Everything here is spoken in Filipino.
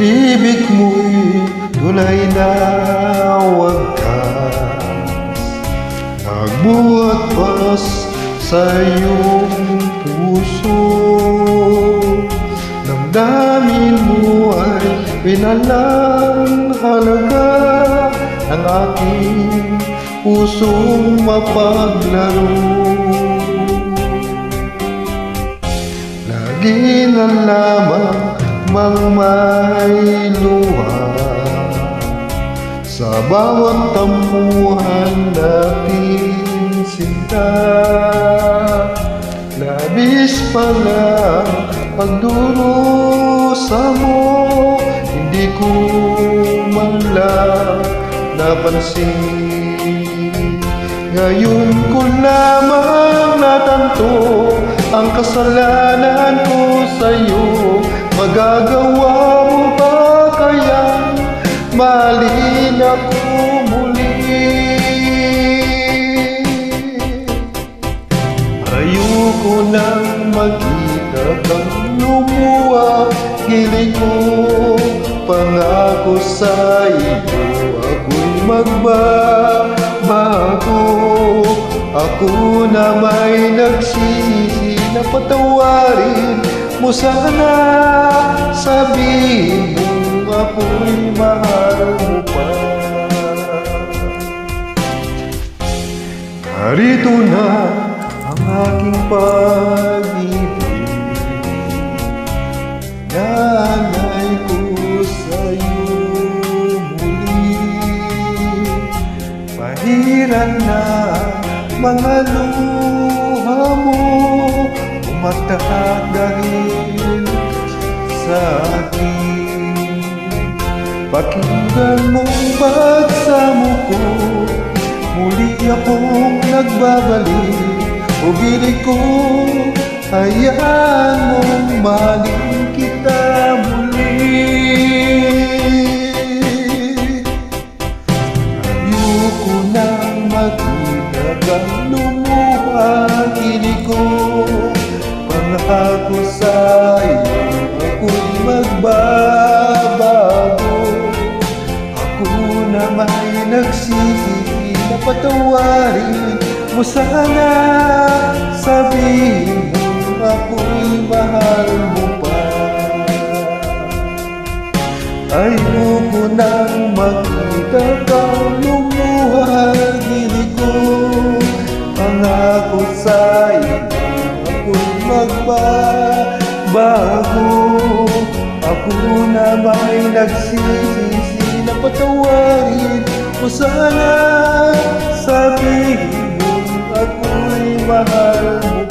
Pag-ibig mo'y tunay na wagas, nagbuhat pas sa iyong puso. Damdamin mo ay pinalang halaga ng aking pusong mapaglaro. Lagi na lamang may luha sa bawat tampuhan natin sinta. Labis pala pagdurusa mo, hindi ko man lang napansin. Ngayon ko lamang natanto ang kasalanan ko sa'yo. Magagawa mo ba kayang mahalin ako muli? Ayoko nang makita kang lumuha, hiling ko pangako sa iyo, ako'y magbabago. Ako na may nagsisi na patawarin mo sana, sabihin mo ako'y mahal mo pa. Narito na ang aking pag-ibig, nanay ko sa'yo muli. Pahiran na mga luha mo, umatahak dahil sa akin. Pakinggan mong pagsamo ko, muli akong nagbabalik. Ugilig ko, hayaan mong mahalin kita muli. Ayoko nang makita kang lumuha, hiling ko pangako sa iyo, ako'y magbabago. Ako na may nagsisi na patawarin mo sana, sabihin mo ako'y mahal mo pa. Ayoko nang makita kang lumuha, hiling ko pangako sa iyo, ako'y magbabago. Ako na may nagsisisi na patawarin mo sana, sabihin mo ako'y mahal mo.